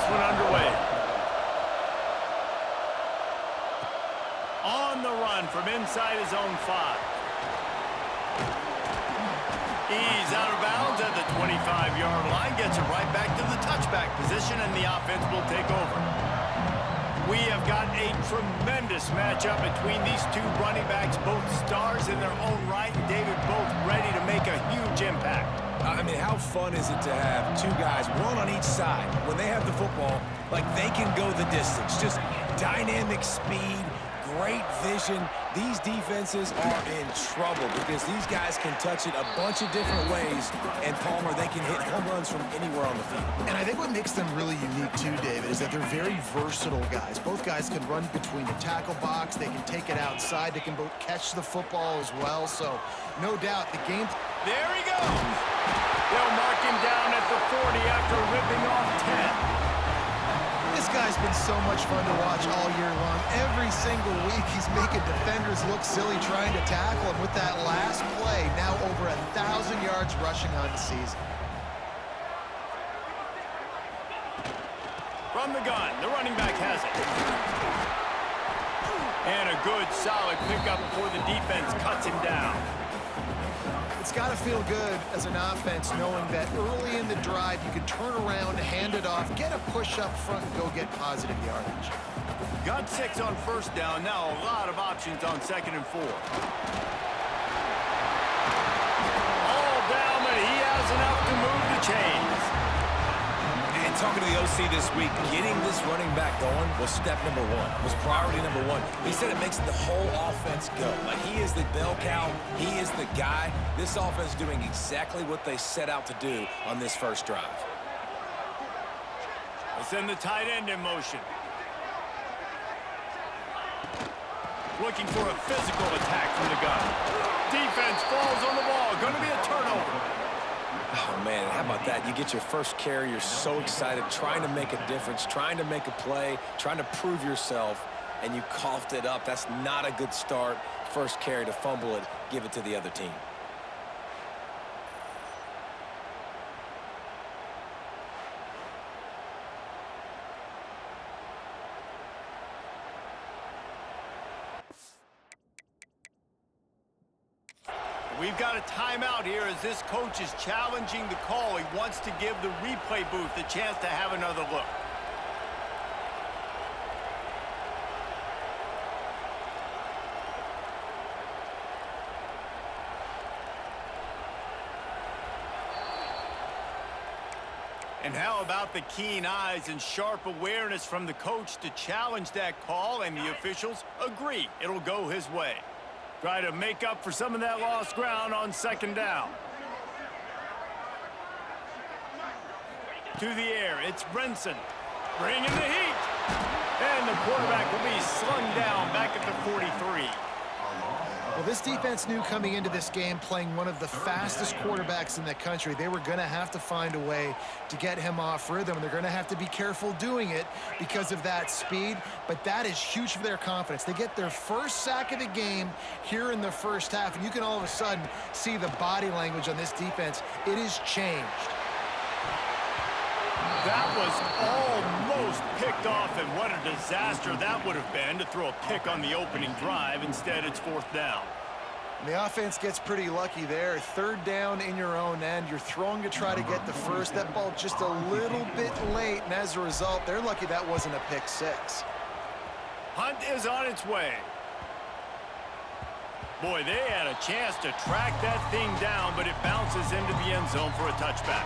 one underway. On the run from inside his own 5. He's out of bounds at the 25-yard line, gets it right back to the touchback position, and the offense will take over. We have got a tremendous matchup between these two running backs, both stars in their own right, and David, both ready to make a huge impact. I mean, how fun is it to have two guys, one on each side, when they have the football, like they can go the distance. Just dynamic speed, great vision. These defenses are in trouble because these guys can touch it a bunch of different ways, and Palmer, they can hit home runs from anywhere on the field. And I think what makes them really unique too, David, is that they're very versatile guys. Both guys can run between the tackle box, they can take it outside, they can both catch the football as well. So no doubt the game. There he goes. They'll mark him down at the 40 after ripping off 10. This guy's been so much fun to watch all year long. Every single week, he's making defenders look silly trying to tackle him with that last play. Now over 1,000 yards rushing on the season. From the gun, the running back has it. And a good, solid pickup before the defense cuts him down. It's got to feel good as an offense knowing that early in the drive you can turn around, hand it off, get a push up front, and go get positive yardage. Got 6 on first down. Now a lot of options on 2nd and 4. All down, but he has enough to move the chains. And talking to the OC this week, getting this running back going was step number 1, was priority number 1. He said it makes the whole offense go. Like, he is the bell cow, he is the guy. This offense is doing exactly what they set out to do on this first drive. They send the tight end in motion. Looking for a physical attack from the gun. Defense falls on the ball. Going to be a turnover. Oh, man, how about that? You get your first carry, you're so excited, trying to make a difference, trying to make a play, trying to prove yourself, and you coughed it up. That's not a good start. First carry to fumble it, give it to the other team. We've got a timeout here as this coach is challenging the call. He wants to give the replay booth a chance to have another look. And how about the keen eyes and sharp awareness from the coach to challenge that call, and the officials agree it'll go his way. Try to make up for some of that lost ground on 2nd down. To the air, it's Brinson. Bringing the heat. And the quarterback will be slung down back at the 43. Well, this defense knew coming into this game, playing one of the fastest quarterbacks in the country, they were going to have to find a way to get him off rhythm. They're going to have to be careful doing it because of that speed, but that is huge for their confidence. They get their first sack of the game here in the first half, and you can all of a sudden see the body language on this defense. It is changed. That was almost picked off, and what a disaster that would have been to throw a pick on the opening drive. Instead, it's 4th down. And the offense gets pretty lucky there. 3rd down in your own end. You're throwing to try to get the first. That ball just a little bit late, and as a result, they're lucky that wasn't a pick 6. Hunt is on its way. Boy, they had a chance to track that thing down, but it bounces into the end zone for a touchback.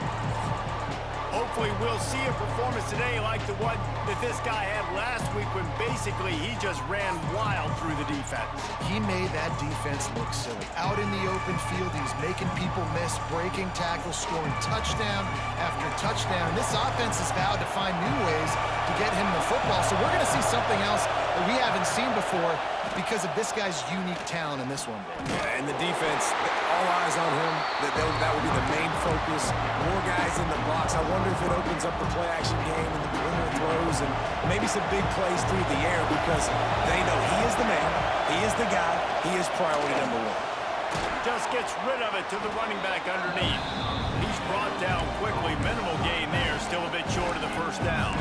Hopefully we'll see a performance today like the one that this guy had last week when basically he just ran wild through the defense. He made that defense look silly. Out in the open field, he's making people miss, breaking tackles, scoring touchdown after touchdown. And this offense has vowed to find new ways to get him the football. So we're going to see something else that we haven't seen before because of this guy's unique talent in this one. Yeah, and the defense, all eyes on him. That will be the main focus. More guys in the box. I wonder if it opens up the play-action game and the perimeter throws and maybe some big plays through the air because they know he is the man, he is the guy, he is priority number 1. Just gets rid of it to the running back underneath. He He's brought down quickly. Minimal gain there. Still a bit short of the first down.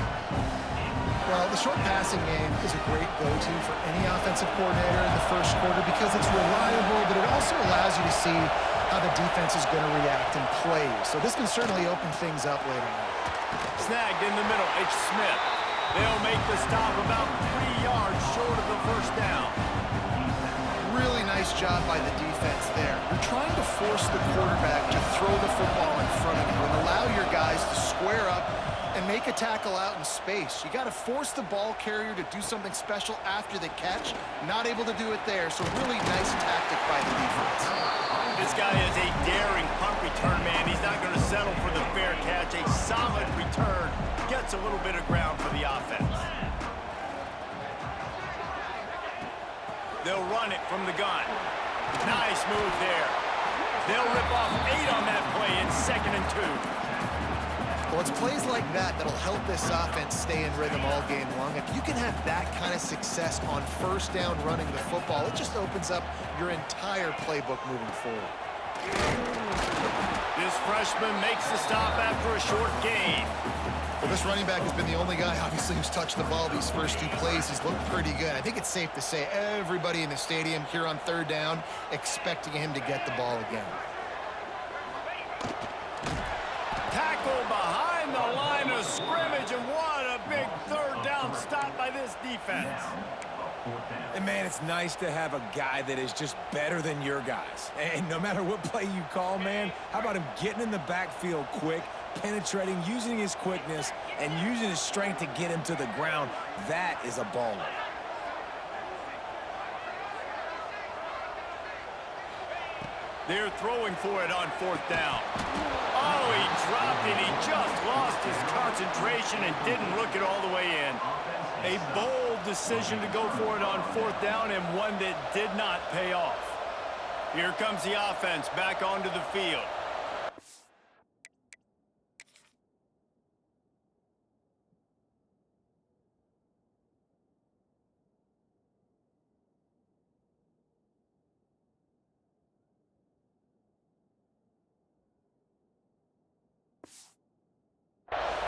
Well, the short passing game is a great go-to for any offensive coordinator in the first quarter because it's reliable, but it also allows you to see how the defense is going to react and play you. So this can certainly open things up later on. Snagged in the middle. It's Smith. They'll make the stop about 3 yards short of the first down. Really nice job by the defense there. You're trying to force the quarterback to throw the football in front of you and allow your guys to square up and make a tackle out in space. You got to force the ball carrier to do something special after the catch. Not able to do it there, so really nice tactic by the defense. This guy is a daring punt return man. He's not going to settle for the fair catch. A solid return. Gets a little bit of ground for the offense. They'll run it from the gun. Nice move there. They'll rip off 8 on that play in 2nd and 2. Well, it's plays like that that'll help this offense stay in rhythm all game long. If you can have that kind of success on first down running the football, it just opens up your entire playbook moving forward. This freshman makes the stop after a short gain. Well, this running back has been the only guy, obviously, who's touched the ball these first 2 plays. He's looked pretty good. I think it's safe to say everybody in the stadium here on 3rd down expecting him to get the ball again. Tackle behind the line of scrimmage, and what a big 3rd down stop by this defense. And, man, it's nice to have a guy that is just better than your guys. And no matter what play you call, man, how about him getting in the backfield quick, penetrating, using his quickness, and using his strength to get him to the ground? That is a baller. They're throwing for it on 4th down. Oh, he dropped it. He just lost his concentration and didn't look it all the way in. A bold decision to go for it on 4th down, and one that did not pay off. Here comes the offense back onto the field.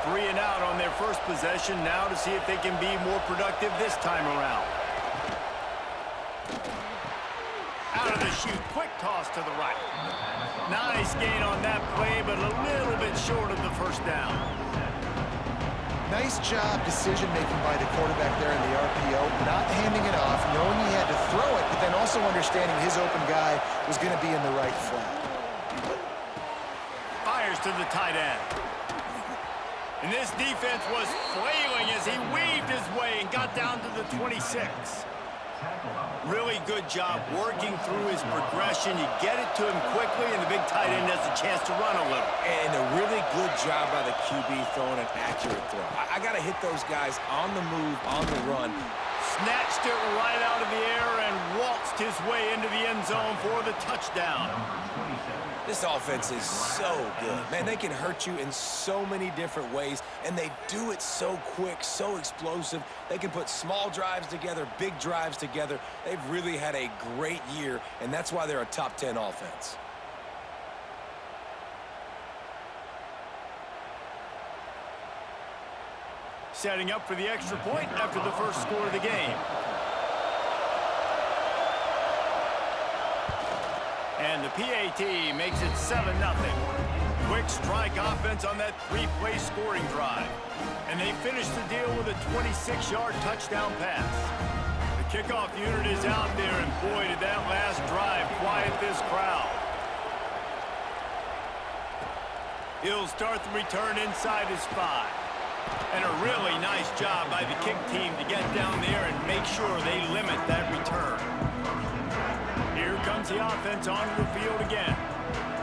Three and out on their first possession now to see if they can be more productive this time around. Out of the chute, quick toss to the right. Nice gain on that play, but a little bit short of the first down. Nice job decision-making by the quarterback there in the RPO, not handing it off, knowing he had to throw it, but then also understanding his open guy was going to be in the right flat. Fires to the tight end. And this defense was flailing as he weaved his way and got down to the 26. Really good job working through his progression. You get it to him quickly, and the big tight end has a chance to run a little. And a really good job by the QB throwing an accurate throw. I got to hit those guys on the move, on the run. Snatched it right out of the air and waltzed his way into the end zone for the touchdown. This offense is so good. Man, they can hurt you in so many different ways, and they do it so quick, so explosive. They can put small drives together, big drives together. They've really had a great year, and that's why they're a top 10 offense. Setting up for the extra point after the first score of the game. And the PAT makes it 7-0. Quick strike offense on that 3-play scoring drive. And they finish the deal with a 26-yard touchdown pass. The kickoff unit is out there, and boy, did that last drive quiet this crowd. He'll start the return inside his 5. And a really nice job by the kick team to get down there and make sure they limit that return. Here comes the offense onto the field again.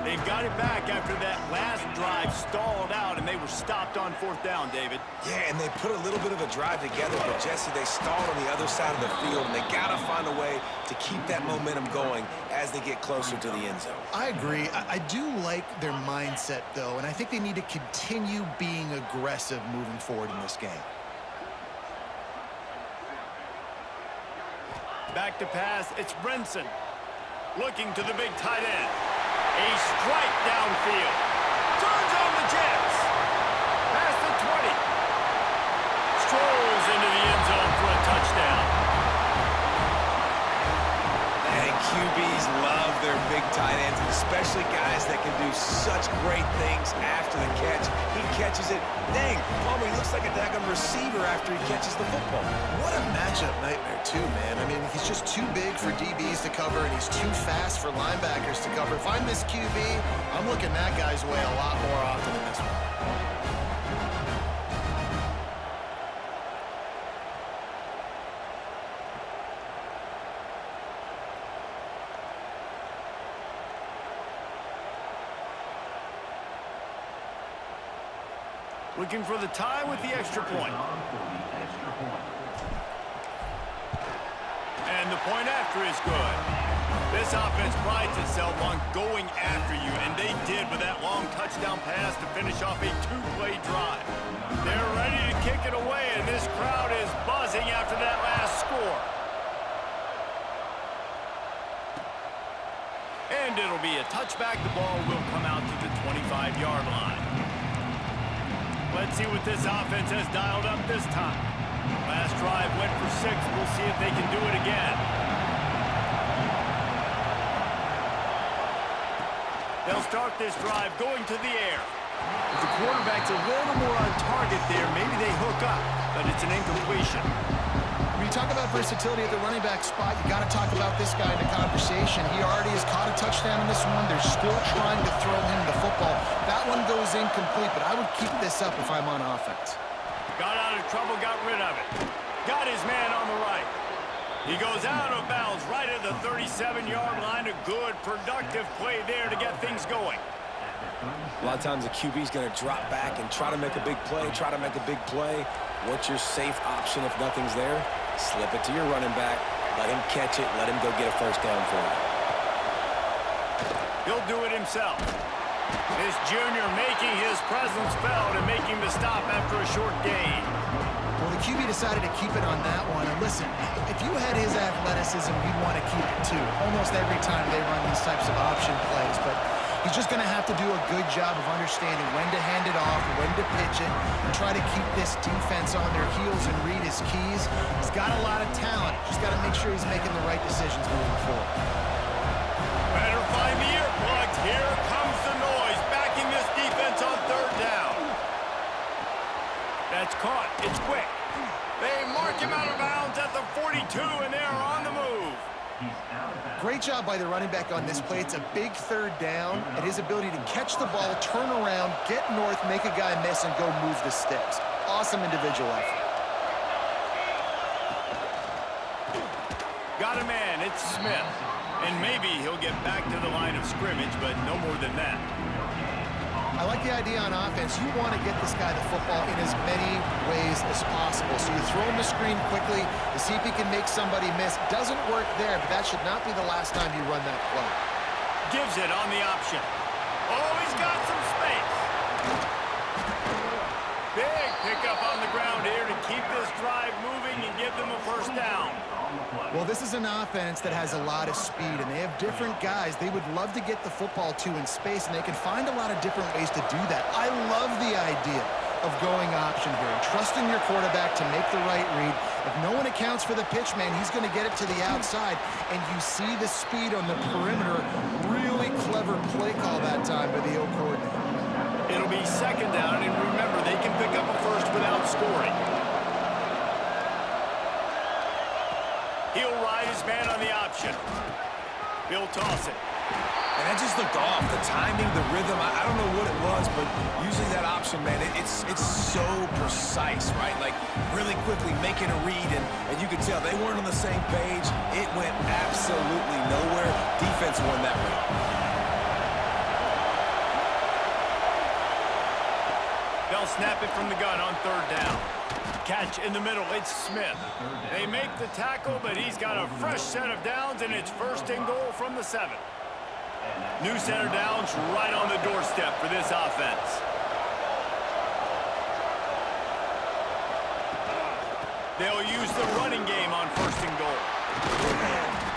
They've got it back after that last drive stalled out, and they were stopped on 4th down, David. Yeah, and they put a little bit of a drive together, but Jesse, they stalled on the other side of the field, and they got to find a way to keep that momentum going as they get closer to the end zone. I agree. I do like their mindset, though, and I think they need to continue being aggressive moving forward in this game. Back to pass, it's Brinson. Looking to the big tight end. A strike downfield. strolls into the end zone for a touchdown. And QBs love their big tight ends, and especially guys that can do such great things after the catch. He catches it. Dang, Palmer, he looks like a daggone receiver after he catches the football. What a matchup nightmare, too, man. I mean, he's just too big for DBs to cover, and he's too fast for linebackers to cover. If I'm this QB, I'm looking that guy's way a lot more often than this one. Looking for the tie with the extra point. And the point after is good. This offense prides itself on going after you, and they did with that long touchdown pass to finish off a two-play drive. They're ready to kick it away, and this crowd is buzzing after that last score. And it'll be a touchback. The ball will come out to the 25-yard line. Let's see what this offense has dialed up this time. Last drive went for 6. We'll see if they can do it again. They'll start this drive going to the air. If the quarterback's a little more on target there, maybe they hook up, but it's an incompletion. When you talk about versatility at the running back spot, you got to talk about this guy in the conversation. He already has caught a touchdown in this one. They're still trying to throw him the football. That one goes incomplete, but I would keep this up if I'm on offense. Got out of trouble, got rid of it. Got his man on the right. He goes out of bounds right at the 37-yard line. A good, productive play there to get things going. A lot of times the QB's going to drop back and try to make a big play, What's your safe option if nothing's there? Slip it to your running back. Let him catch it. Let him go get a first down for you. He'll do it himself. This junior making his presence felt and making the stop after a short gain. Well, the QB decided to keep it on that one. And listen, if you had his athleticism, you'd want to keep it too. Almost every time they run these types of option plays. But he's just going to have to do a good job of understanding when to hand it off, when to pitch it, and try to keep this defense on their heels and read his keys. He's got a lot of talent. Just got to make sure he's making the right decisions moving forward. Better find the earplugs. Here comes the noise, backing this defense on third down. That's caught. It's quick. They mark him out of bounds at the 42, and they're on the move. Great job by the running back on this play. It's a big third down, and his ability to catch the ball, turn around, get north, make a guy miss, and go move the sticks. Awesome individual effort. Got a man. It's Smith. And maybe he'll get back to the line of scrimmage, but no more than that. I like the idea on offense. You want to get this guy the football in as many ways as possible. So you throw him the screen quickly to see if he can make somebody miss. Doesn't work there, but that should not be the last time you run that play. Gives it on the option. Oh, he's got some space. Big pickup on the ground here to keep this drive moving and give them a first down. Well, this is an offense that has a lot of speed, and they have different guys they would love to get the football to in space, and they can find a lot of different ways to do that. I love the idea of going option here and trusting your quarterback to make the right read. If no one accounts for the pitch, man, he's going to get it to the outside, and you see the speed on the perimeter. Really clever play call that time by the O coordinator. It'll be second down, and remember, they can pick up a first without scoring. He'll ride his man on the option. He'll toss it. And that just looked off. The timing, the rhythm, I don't know what it was, but usually that option, man, it's so precise, right? Like, really quickly making a read, and you could tell they weren't on the same page. It went absolutely nowhere. Defense won that one. They'll snap it from the gun on third down. Catch in the middle, it's Smith. They make the tackle, but he's got a fresh set of downs, and it's first and goal from the 7. New set of downs right on the doorstep for this offense. They'll use the running game on first and goal.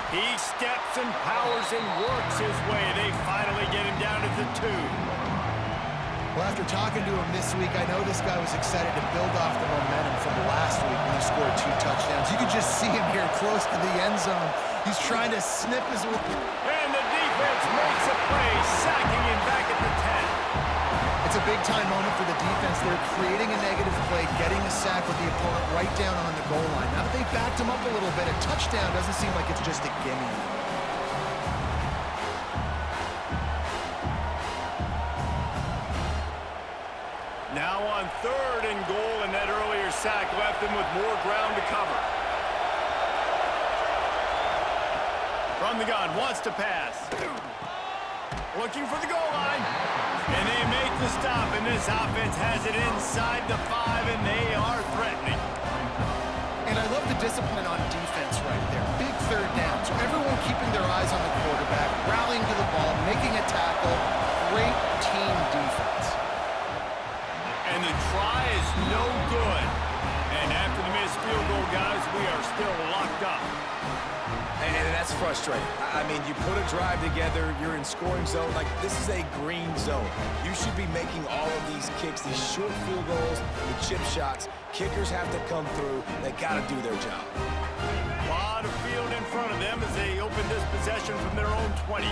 He steps and powers and works his way. They finally get him down at the 2. Well, after talking to him this week, I know this guy was excited to build off the momentum from last week when he scored 2 touchdowns. You can just see him here close to the end zone. He's trying to snip his... And the defense makes a play, sacking him back at the 10. It's a big-time moment for the defense. They're creating a negative play, getting a sack with the opponent right down on the goal line. Now that they've backed him up a little bit, a touchdown doesn't seem like it's just a gimme. Now on 3rd and goal, and that earlier sack left him with more ground to cover. From the gun, wants to pass. Looking for the goal line. And they make the stop, and this offense has it inside the 5, and they are threatening. And I love the discipline on defense right there. Big 3rd down. So everyone keeping their eyes on the quarterback, rallying to the ball, making a tackle. Great team defense. And the try is no good. And after the missed field goal, guys, we are still locked up. And that's frustrating. I mean, you put a drive together, you're in scoring zone. Like, this is a green zone. You should be making all of these kicks, these short field goals, the chip shots. Kickers have to come through. They got to do their job. A lot of field in front of them as they open this possession from their own 20.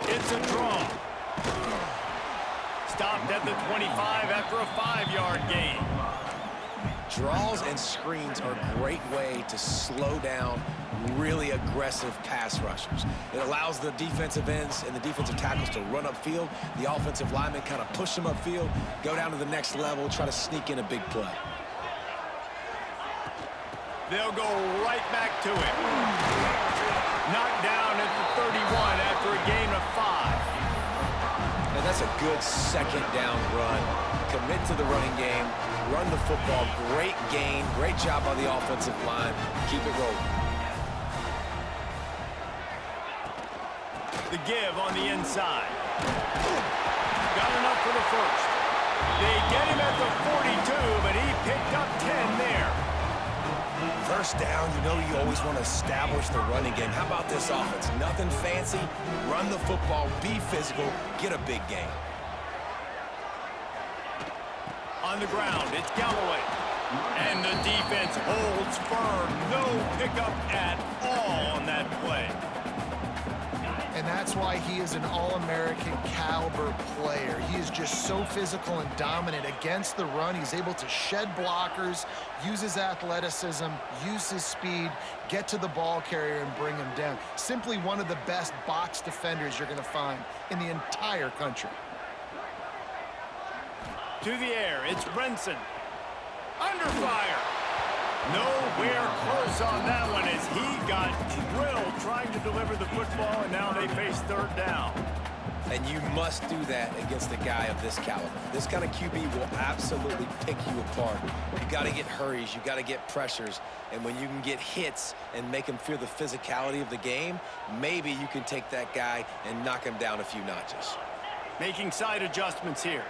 It's a draw. Stopped at the 25 after a 5-yard gain. Draws and screens are a great way to slow down really aggressive pass rushers. It allows the defensive ends and the defensive tackles to run upfield. The offensive linemen kind of push them upfield, go down to the next level, try to sneak in a big play. They'll go right back to it. Knocked down at the 31 after a gain of 5. And that's a good 2nd down run. Commit to the running game, run the football. Great gain, great job on the offensive line. Keep it rolling. The give on the inside. Got enough for the 1st. They get him at the 42, but he picked up 10 there. 1st down, you know you always want to establish the running game. How about this offense? Nothing fancy. Run the football, be physical, get a big gain. On the ground, it's Galloway. And the defense holds firm. No pickup at all on that play. And that's why he is an All-American caliber player. He is just so physical and dominant against the run. He's able to shed blockers, use his athleticism, use his speed, get to the ball carrier and bring him down. Simply one of the best box defenders you're going to find in the entire country. To the air, it's Brenson. Under fire. Nowhere close on that one as he got drilled trying to deliver the football, and now they face 3rd down. And you must do that against a guy of this caliber. This kind of QB will absolutely pick you apart. You got to get hurries, you got to get pressures, and when you can get hits and make him feel the physicality of the game, maybe you can take that guy and knock him down a few notches. Making side adjustments here.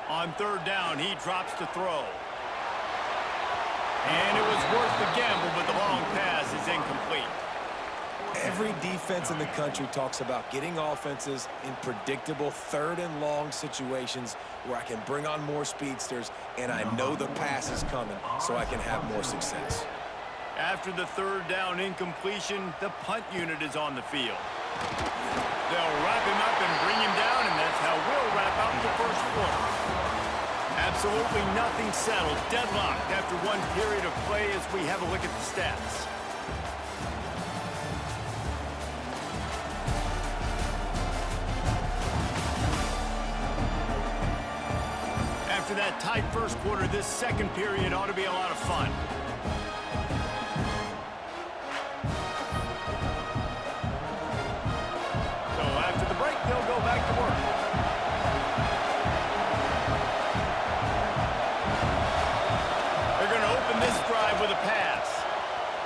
On 3rd down, he drops to throw. And it was worth the gamble, but the long pass is incomplete. Every defense in the country talks about getting offenses in predictable 3rd and long situations where I can bring on more speedsters and I know the pass is coming so I can have more success. After the 3rd down incompletion, the punt unit is on the field. They'll wrap him up and bring him down, and that's how we'll wrap up the 1st quarter. Absolutely nothing settled. Deadlocked after one period of play as we have a look at the stats. After that tight 1st quarter, this 2nd period ought to be a lot of fun. So after the break, they'll go back to work. This drive with a pass.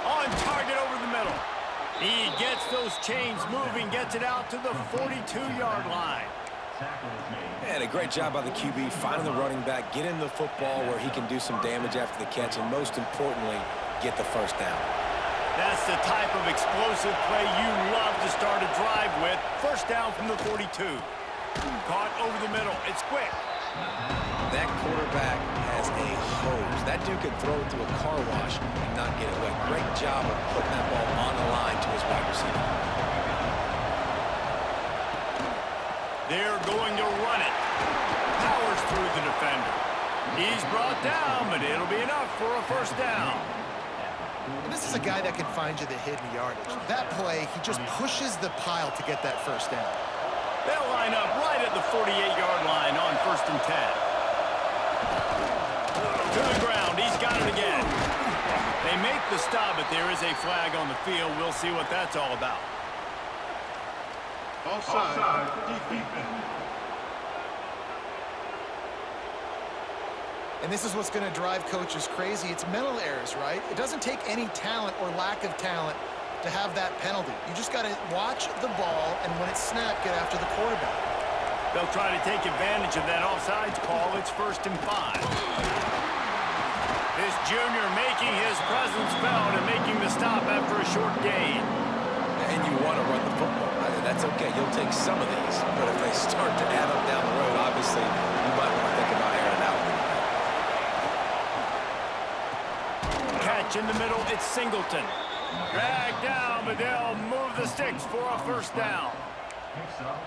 On target over the middle. He gets those chains moving, gets it out to the 42-yard line. And a great job by the QB, finding the running back, getting the football where he can do some damage after the catch, and most importantly, get the first down. That's the type of explosive play you love to start a drive with. First down from the 42. Caught over the middle. It's quick. That quarterback has a hose. That dude can throw it through a car wash and not get it wet. Great job of putting that ball on the line to his wide receiver. They're going to run it. Powers through the defender. He's brought down, but it'll be enough for a first down. And this is a guy that can find you the hidden yardage. That play, he just pushes the pile to get that first down. They'll line up right at the 48-yard line on 1st and 10. To the ground. He's got it again. They make the stop, but there is a flag on the field. We'll see what that's all about. Offside. Defense. And this is what's going to drive coaches crazy. It's mental errors, right? It doesn't take any talent or lack of talent to have that penalty. You just got to watch the ball, and when it's snapped, get after the quarterback. They'll try to take advantage of that offsides call. It's 1st and 5. This junior making his presence felt and making the stop after a short gain. And you want to run the football. That's okay. You'll take some of these. But if they start to add up down the road, obviously, you might want to think about airing out a little bit. Catch in the middle. It's Singleton. Dragged down, but they'll move the sticks for a first down.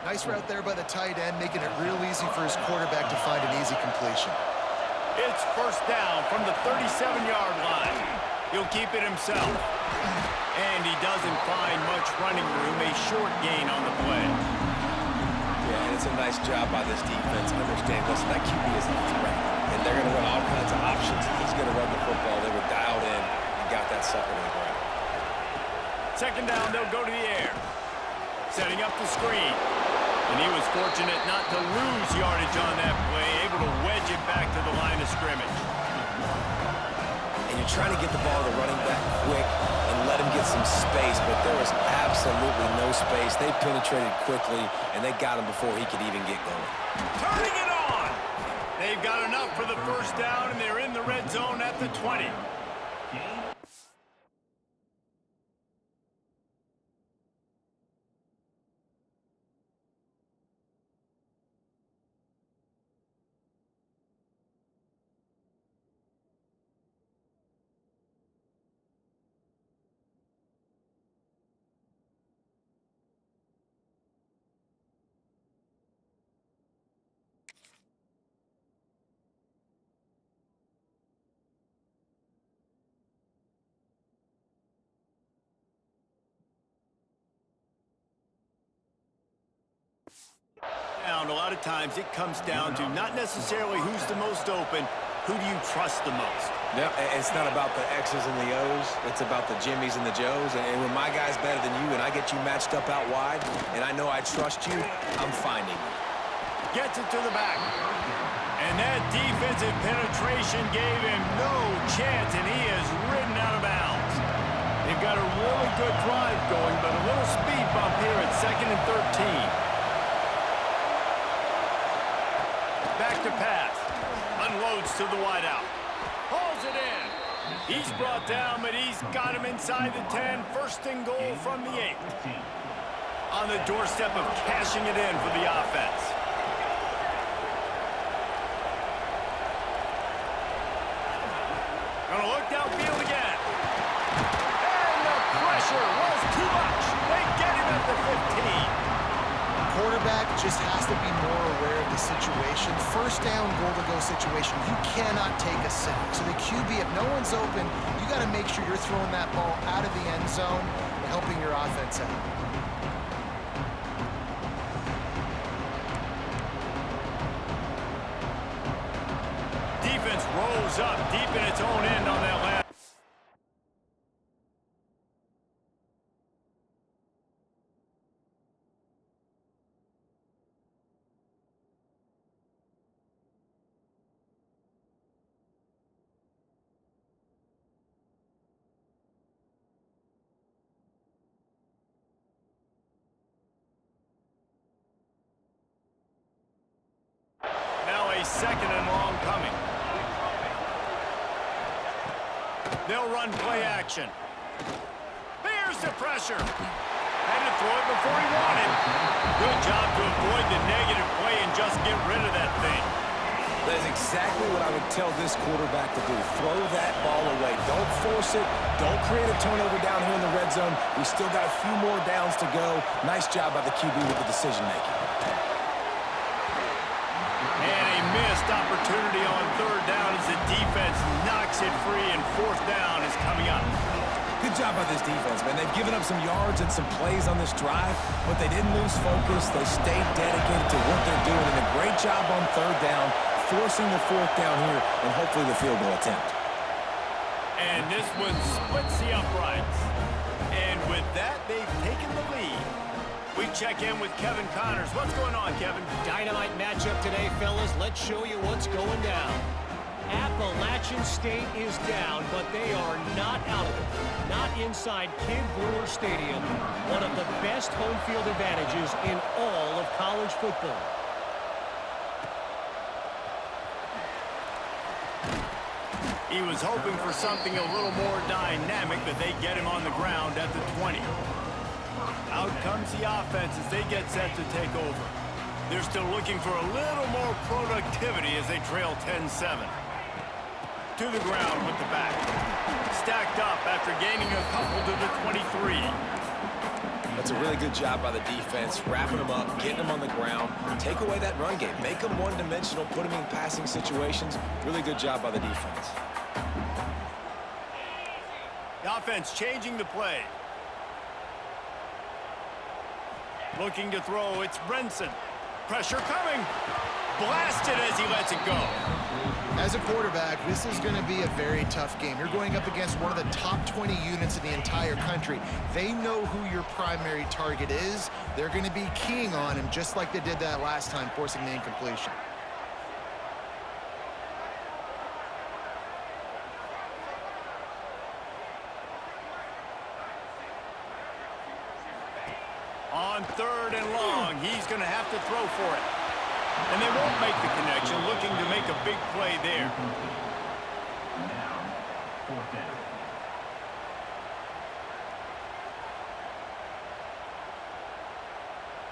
Nice route there by the tight end, making it real easy for his quarterback to find an easy completion. It's first down from the 37-yard line. He'll keep it himself. And he doesn't find much running room, a short gain on the play. Yeah, and it's a nice job by this defense. Understand, listen, that QB is a threat. And they're going to run all kinds of options. He's going to run the football. They were dialed in and got that sucker to the ground. 2nd down, they'll go to the air. Setting up the screen. And he was fortunate not to lose yardage on that play, able to wedge it back to the line of scrimmage. And you're trying to get the ball to the running back quick and let him get some space, but there was absolutely no space. They penetrated quickly, and they got him before he could even get going. Turning it on! They've got enough for the first down, and they're in the red zone at the 20. A lot of times it comes down to not necessarily who's the most open, who do you trust the most? Yeah, it's not about the X's and the O's. It's about the Jimmys and the Joes. And when my guy's better than you and I get you matched up out wide and I know I trust you, I'm finding you. Gets it to the back. And that defensive penetration gave him no chance, and he is ridden out of bounds. They've got a really good drive going, but a little speed bump here at 2nd and 13. Back to pass. Unloads to the wideout. Hauls it in. He's brought down, but he's got him inside the 10. 1st and goal from the 8. On the doorstep of cashing it in for the offense. Gonna look downfield again. And the pressure was too much. They get him at the 15. Quarterback just has to be more aware of the situation. First down, goal-to-go situation. You cannot take a sack. So the QB, if no one's open, you got to make sure you're throwing that ball out of the end zone and helping your offense out. Defense rolls up deep in its own end on that last. second and long coming. They'll run play action. Here's the pressure. Had to throw it before he wanted. Good job to avoid the negative play and just get rid of that thing. That is exactly what I would tell this quarterback to do. Throw that ball away. Don't force it. Don't create a turnover down here in the red zone. We still got a few more downs to go. Nice job by the QB with the decision-making. And a missed opportunity on third down as the defense knocks it free, and fourth down is coming up. Good job by this defense, man. They've given up some yards and some plays on this drive, but they didn't lose focus. They stayed dedicated to what they're doing, and a great job on third down, forcing the fourth down here, and hopefully the field goal attempt. And this one splits the uprights. And with that, they've taken the lead. We check in with Kevin Connors. What's going on, Kevin? Dynamite matchup today, fellas. Let's show you what's going down. Appalachian State is down, but they are not out of it. Not inside Kid Brewer Stadium, one of the best home field advantages in all of college football. He was hoping for something a little more dynamic, but they get him on the ground at the 20. Out comes the offense as they get set to take over. They're still looking for a little more productivity as they trail 10-7. To the ground with the back. Stacked up after gaining a couple to the 23. That's a really good job by the defense, wrapping them up, getting them on the ground, take away that run game, make them one-dimensional, put them in passing situations. Really good job by the defense. The offense changing the play. Looking to throw, it's Brenson. Pressure coming. Blasted as he lets it go. As a quarterback, this is going to be a very tough game. You're going up against one of the top 20 units in the entire country. They know who your primary target is. They're going to be keying on him just like they did that last time, forcing the incompletion. On third and long, he's going to have to throw for it. And they won't make the connection, looking to make a big play there.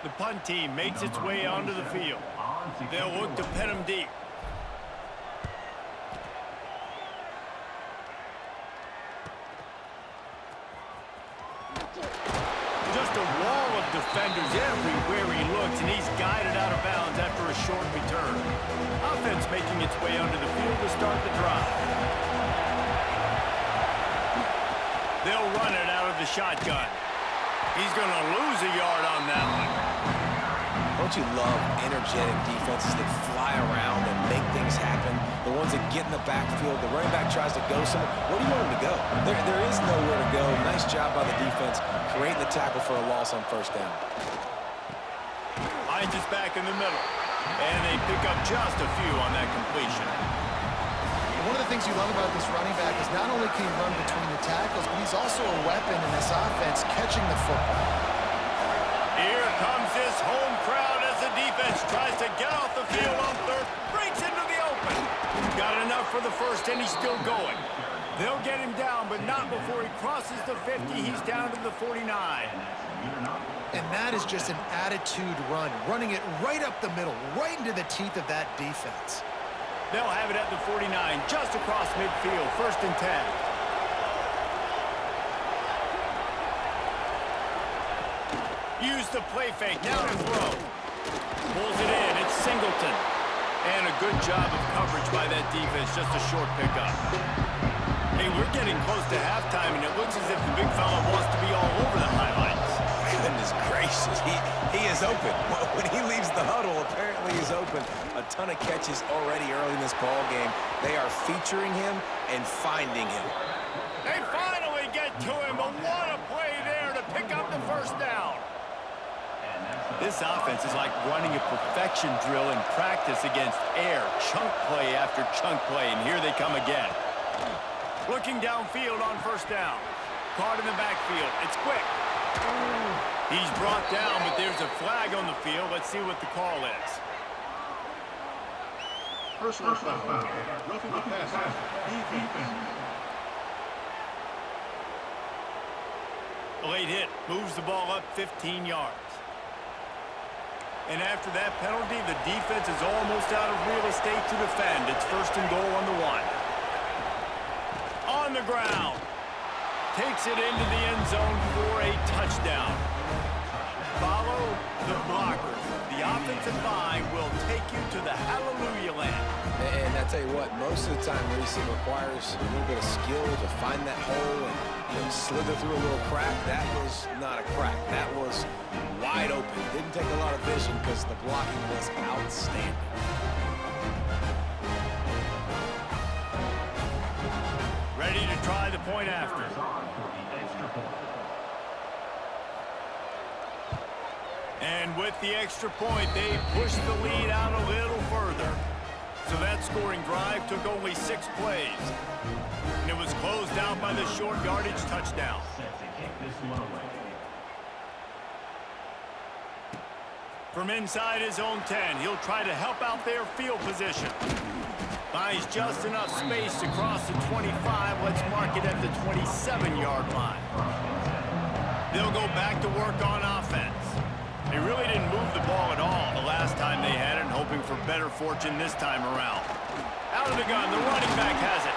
The punt team makes its way onto the field. They'll look to pin him deep. Just a wall of defenders everywhere he looks, and he's guided out of bounds after a short return. Offense making its way onto the field to start the drive. They'll run it out of the shotgun. He's going to lose a yard on that one. Don't you love energetic defenses that fly around and make things happen? The ones that get in the backfield, the running back tries to go somewhere. Where do you want him to go? There is nowhere to go. Nice job by the defense, creating the tackle for a loss on first down. Hines is back in the middle, and they pick up just a few on that completion. One of the things you love about this running back is not only can he run between the tackles, but he's also a weapon in this offense catching the football. Here comes this home crowd as the defense tries to get off the field on third. Breaks into the open. Got enough for the first, and he's still going. They'll get him down, but not before he crosses the 50. He's down to the 49. And that is just an attitude run, running it right up the middle, right into the teeth of that defense. They'll have it at the 49, just across midfield, 1st and 10. Use the play fake, now to throw. Pulls it in, it's Singleton. And a good job of coverage by that defense, just a short pickup. Hey, we're getting close to halftime, and it looks as if the big fella wants to be all over the highlights. Goodness gracious, he is open. When he leaves the huddle, apparently he's open. A ton of catches already early in this ball game. They are featuring him and finding him. They finally get to him, but what a play there to pick up the first down. This offense is like running a perfection drill in practice against air. Chunk play after chunk play, and here they come again. Looking downfield on first down. Caught in the backfield. It's quick. He's brought down, but there's a flag on the field. Let's see what the call is. Personal foul. Roughing the passer. Defense. A late hit moves the ball up 15 yards. And after that penalty, the defense is almost out of real estate to defend. It's 1st and goal on the 1. On the ground. Takes it into the end zone for a touchdown. Follow the blockers. The offensive line will take you to the hallelujah land. And I tell you what, most of the time, Reese, it requires a little bit of skill to find that hole and slither through a little crack. That was not a crack. That was wide open. Didn't take a lot of vision because the blocking was outstanding. Ready to try the point after. And with the extra point, they pushed the lead out a little further. So that scoring drive took only 6 plays. And it was closed out by the short yardage touchdown. From inside his own 10, he'll try to help out their field position. Finds just enough space to cross the 25. Let's mark it at the 27-yard line. They'll go back to work on offense. They really didn't move the ball at all the last time they had it, hoping for better fortune this time around. Out of the gun, the running back has it.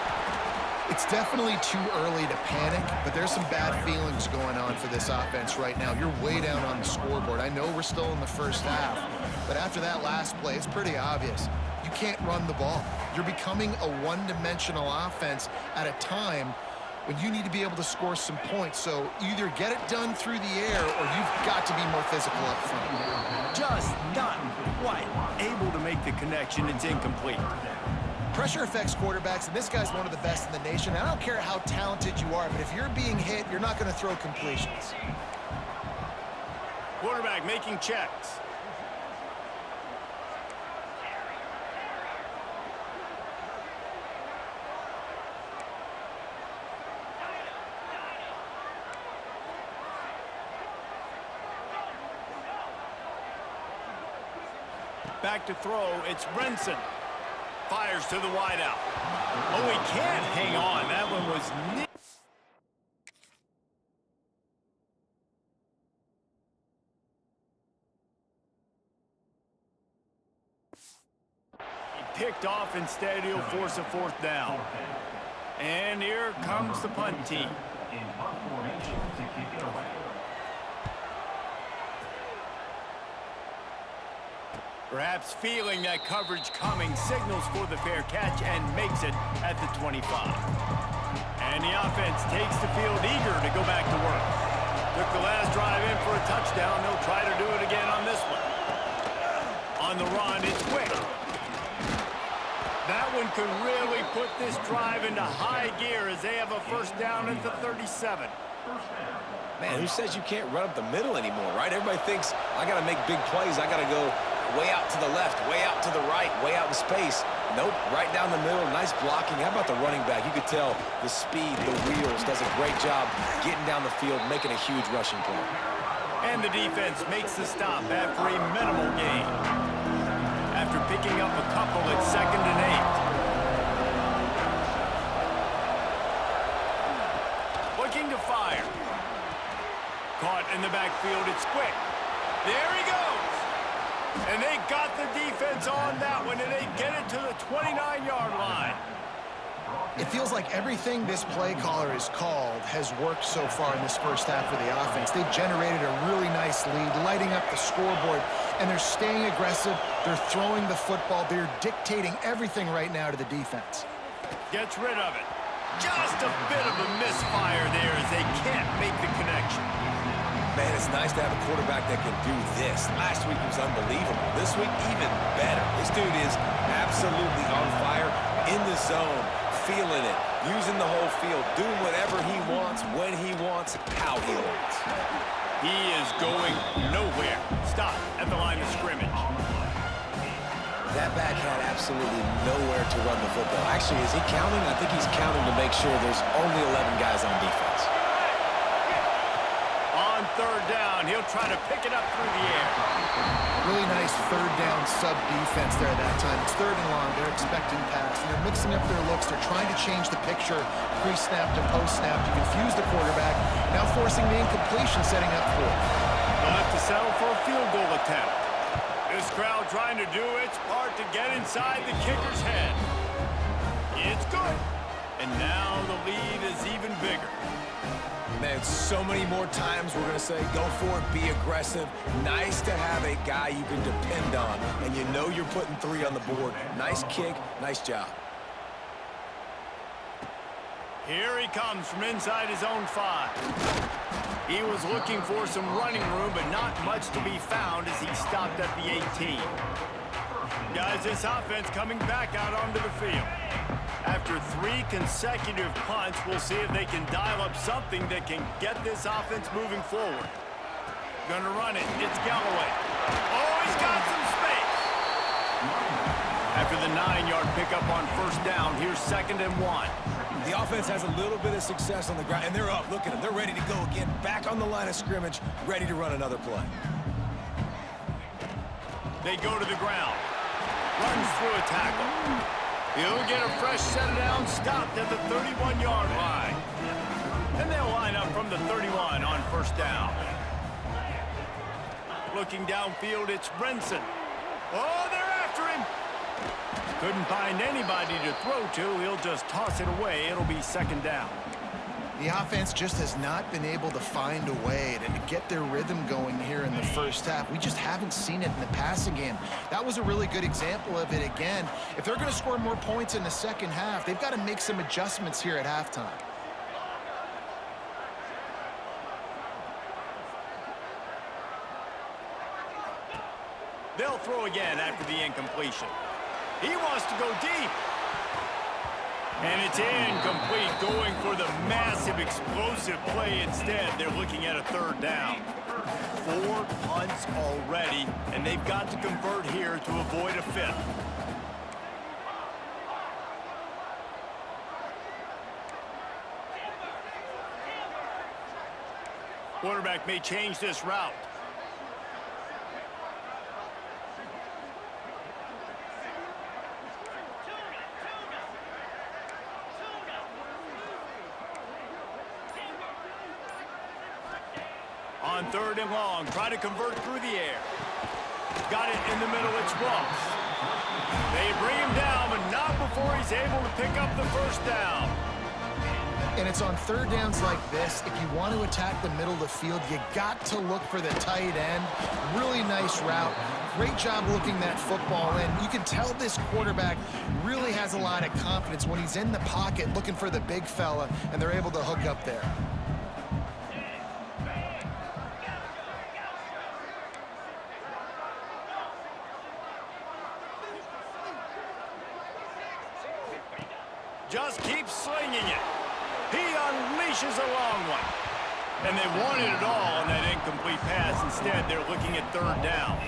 It's definitely too early to panic, but there's some bad feelings going on for this offense right now. You're way down on the scoreboard. I know we're still in the first half, but after that last play, it's pretty obvious. You can't run the ball. You're becoming a one-dimensional offense at a time when you need to be able to score some points. So either get it done through the air or you've got to be more physical up front. Just not quite able to make the connection. It's incomplete. Pressure affects quarterbacks, and this guy's one of the best in the nation. I don't care how talented you are, but if you're being hit, you're not going to throw completions. Quarterback making checks. Back to throw, it's Brinson. Fires to the wideout. Oh, he can't hang on. That one was near. He picked off instead. He'll force a 4th down. And here comes the punt team. In punt formation to kick it away. Perhaps feeling that coverage coming, signals for the fair catch and makes it at the 25. And the offense takes the field eager to go back to work. Took the last drive in for a touchdown. They'll try to do it again on this one. On the run, it's quick. That one could really put this drive into high gear as they have a 1st down at the 37. Man, who says you can't run up the middle anymore, right? Everybody thinks, I got to make big plays. I got to go way out to the left, way out to the right, way out in space. Nope, right down the middle, nice blocking. How about the running back? You could tell the speed, the wheels, does a great job getting down the field, making a huge rushing play. And the defense makes the stop after a minimal gain. After picking up a couple, it's 2nd and 8. Looking to fire. Caught in the backfield, it's quick. There he goes. And they got the defense on that one, and they get it to the 29-yard line. It feels like everything this play caller has called has worked so far in this first half of the offense. They've generated a really nice lead, lighting up the scoreboard, and they're staying aggressive. They're throwing the football. They're dictating everything right now to the defense. Gets rid of it. Just a bit of a misfire there as they can't make the connection. Man, it's nice to have a quarterback that can do this. Last week was unbelievable. This week, even better. This dude is absolutely on fire, in the zone, feeling it, using the whole field, doing whatever he wants, when he wants, how he wants. He is going nowhere. Stop at the line of scrimmage. That back had absolutely nowhere to run the football. Actually, is he counting? I think he's counting to make sure there's only 11 guys on defense. On 3rd down, he'll try to pick it up through the air. Really nice third down sub defense there that time. It's third and long. They're expecting pass, and they're mixing up their looks. They're trying to change the picture pre-snap to post-snap to confuse the quarterback, now forcing the incompletion, setting up for it. They'll have to settle for a field goal attempt. This crowd trying to do its part to get inside the kicker's head. It's good. And now the lead is even bigger. Man, so many more times we're going to say, go for it, be aggressive. Nice to have a guy you can depend on, and you know you're putting 3 on the board. Nice kick, nice job. Here he comes from inside his own 5. He was looking for some running room, but not much to be found as he stopped at the 18. Guys, this offense coming back out onto the field. After 3 consecutive punts, we'll see if they can dial up something that can get this offense moving forward. Gonna run it. It's Galloway. Oh, he's got some space. After the 9-yard pickup on first down, here's 2nd and 1. The offense has a little bit of success on the ground, and they're up. Look at them. They're ready to go again. Back on the line of scrimmage, ready to run another play. They go to the ground. Runs through a tackle. He'll get a fresh set down, stopped at the 31-yard line. And they'll line up from the 31 on first down. Looking downfield, it's Brinson. Oh, they're after him. Couldn't find anybody to throw to. He'll just toss it away. It'll be 2nd down. The offense just has not been able to find a way to get their rhythm going here in the first half. We just haven't seen it in the passing game. That was a really good example of it again. If they're going to score more points in the second half, they've got to make some adjustments here at halftime. They'll throw again after the incompletion. He wants to go deep. And it's incomplete, going for the massive explosive play instead. They're looking at a 3rd down. 4 punts already, and they've got to convert here to avoid a 5th. Quarterback may change this route. On 3rd and long, try to convert through the air. Got it in the middle, it's Ross. They bring him down, but not before he's able to pick up the first down. And it's on 3rd downs like this, if you want to attack the middle of the field, you got to look for the tight end. Really nice route. Great job looking that football in. You can tell this quarterback really has a lot of confidence when he's in the pocket looking for the big fella, and they're able to hook up there. Just keeps slinging it. He unleashes a long one. And they wanted it all on that incomplete pass. Instead, they're looking at 3rd down.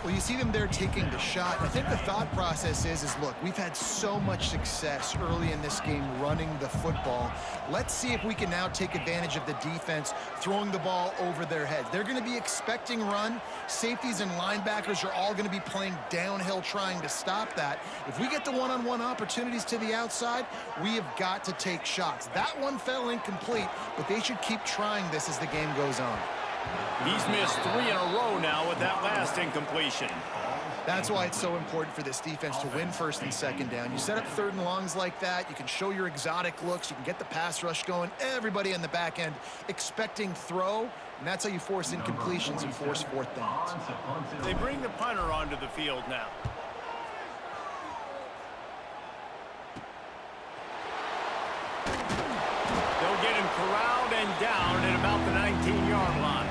Well, you see them there taking the shot. I think the thought process is look, we've had so much success early in this game running the football. Let's see if we can now take advantage of the defense throwing the ball over their heads. They're going to be expecting run. Safeties and linebackers are all going to be playing downhill trying to stop that. If we get the one-on-one opportunities to the outside, we have got to take shots. That one fell incomplete, but they should keep trying this as the game goes on. He's missed 3 in a row now with that last incompletion. That's why it's so important for this defense to win 1st and 2nd down. You set up 3rd and longs like that, you can show your exotic looks, you can get the pass rush going, everybody on the back end expecting throw, and that's how you force incompletions and force 4th downs. They bring the punter onto the field now. They'll get him corralled and down at about the 19-yard line.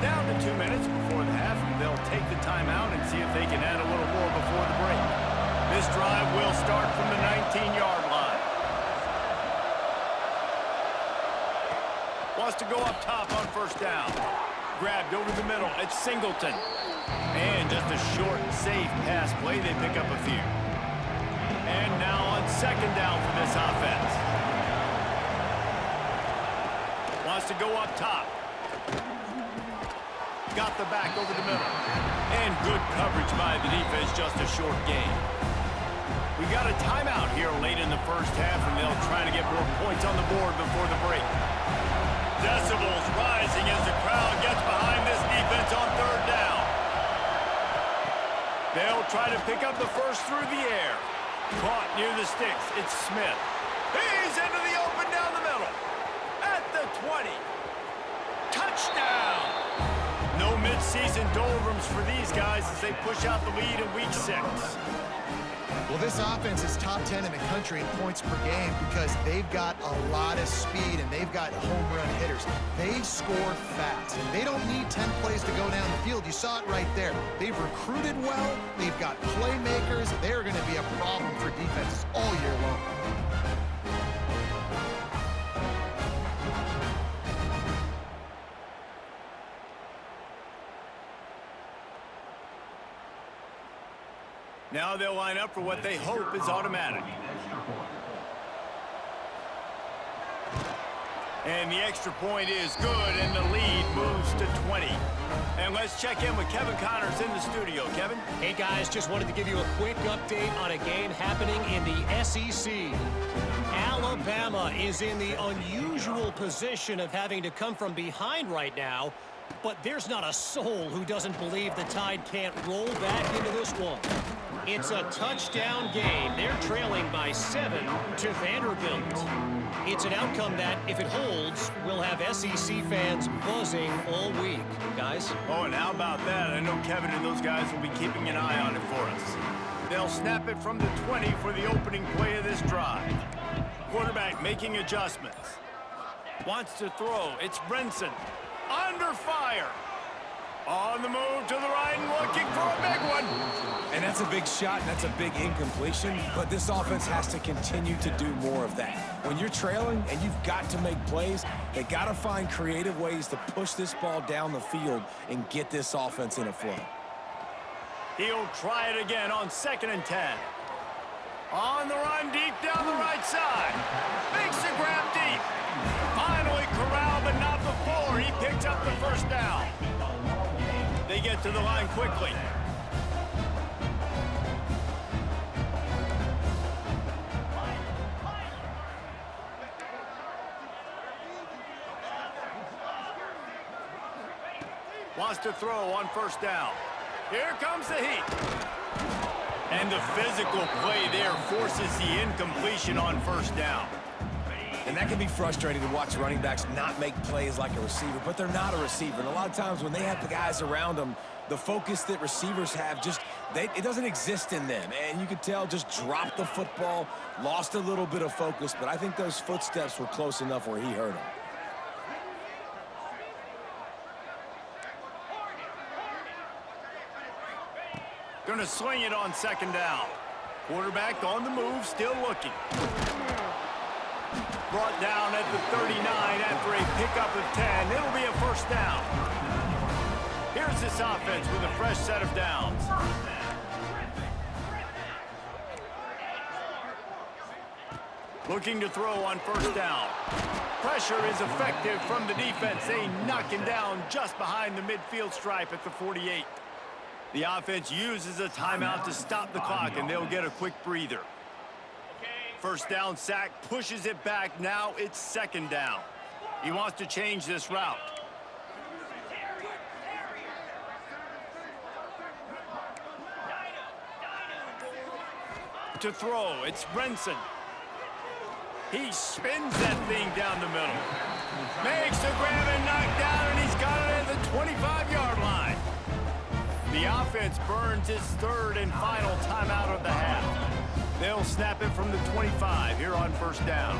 Down to 2 minutes before the half, and they'll take the timeout and see if they can add a little more before the break. This drive will start from the 19-yard line. Wants to go up top on first down. Grabbed over the middle. It's Singleton. And just a short, safe pass play. They pick up a few. And now on second down for this offense. Wants to go up top. Got the back over the middle. And good coverage by the defense, just a short gain. We got a timeout here late in the first half, and they'll try to get more points on the board before the break. Decibels rising as the crowd gets behind this defense on third down. They'll try to pick up the first through the air. Caught near the sticks. It's Smith. He's into the open down the middle. At the 20. Touchdown! No mid-season doldrums for these guys as they push out the lead in week 6. Well, this offense is top 10 in the country in points per game because they've got a lot of speed and they've got home run hitters. They score fast. They don't need 10 plays to go down the field. You saw it right there. They've recruited well. They've got playmakers. They're going to be a problem for defenses all year long. Now they'll line up for what they hope is automatic. And the extra point is good, and the lead moves to 20. And let's check in with Kevin Connors in the studio. Kevin? Hey, guys, just wanted to give you a quick update on a game happening in the SEC. Alabama is in the unusual position of having to come from behind right now, but there's not a soul who doesn't believe the Tide can't roll back into this one. It's a touchdown game. They're trailing by 7 to Vanderbilt. It's an outcome that, if it holds, will have SEC fans buzzing all week. Guys? Oh, and how about that? I know Kevin and those guys will be keeping an eye on it for us. They'll snap it from the 20 for the opening play of this drive. Quarterback making adjustments. Wants to throw. It's Brinson. Under fire. On the move to the right and looking for a big one. And that's a big shot, and that's a big incompletion, but this offense has to continue to do more of that. When you're trailing and you've got to make plays, they got to find creative ways to push this ball down the field and get this offense in a flow. He'll try it again on 2nd and 10. On the run deep down the right side. Makes a grab deep. Finally corralled, but not before. He picks up the first down. They get to the line quickly. Wants to throw on 1st down. Here comes the heat. And the physical play there forces the incompletion on 1st down. And that can be frustrating to watch running backs not make plays like a receiver, but they're not a receiver. And a lot of times when they have the guys around them, the focus that receivers have it doesn't exist in them. And you could tell just dropped the football, lost a little bit of focus, but I think those footsteps were close enough where he hurt him. Gonna swing it on 2nd down. Quarterback on the move, still looking. Brought down at the 39 after a pickup of 10. It'll be a 1st down. Here's this offense with a fresh set of downs. Looking to throw on 1st down. Pressure is effective from the defense. They knock him down just behind the midfield stripe at the 48. The offense uses a timeout to stop the clock, and they'll get a quick breather. 1st down sack, pushes it back. Now it's 2nd down. He wants to change this route. To throw, it's Brinson. He spins that thing down the middle. Makes the grab and knocked down, and he's got it at the 25-yard line. The offense burns its 3rd and final timeout of the half. They'll snap it from the 25 here on 1st down.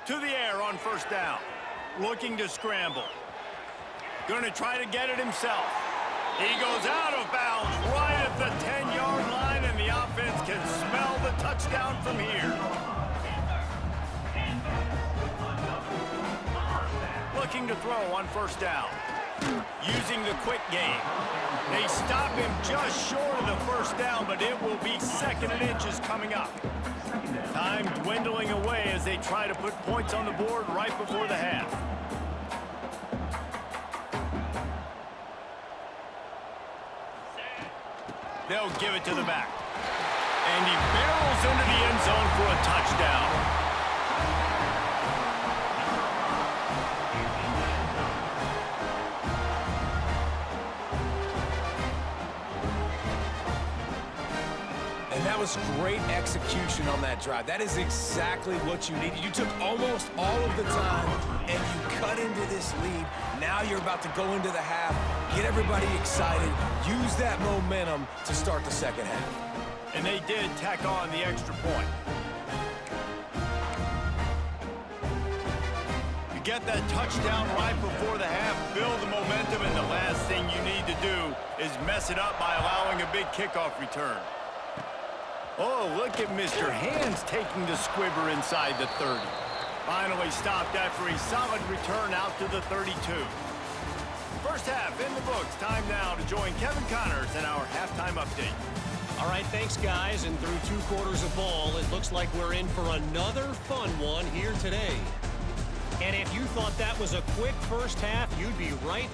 To the air on 1st down. Looking to scramble. Going to try to get it himself. He goes out of bounds right at the 10-yard line, and the offense can smell the touchdown from here. Looking to throw on 1st down. using the quick game. They stop him just short of the first down, but it will be 2nd and inches coming up. Time dwindling away as they try to put points on the board right before the half. They'll give it to the back. And he barrels into the end zone for a touchdown. And that was great execution on that drive. That is exactly what you needed. You took almost all of the time, and you cut into this lead. Now you're about to go into the half, get everybody excited, use that momentum to start the second half. And they did tack on the extra point. You get that touchdown right before the half, build the momentum, and the last thing you need to do is mess it up by allowing a big kickoff return. Oh, look at Mr. Hands taking the squibber inside the 30. Finally stopped after a solid return out to the 32. First half in the books. Time now to join Kevin Connors in our halftime update. All right, thanks, guys. And through 2 quarters of ball, it looks like we're in for another fun one here today. And if you thought that was a quick first half, you'd be right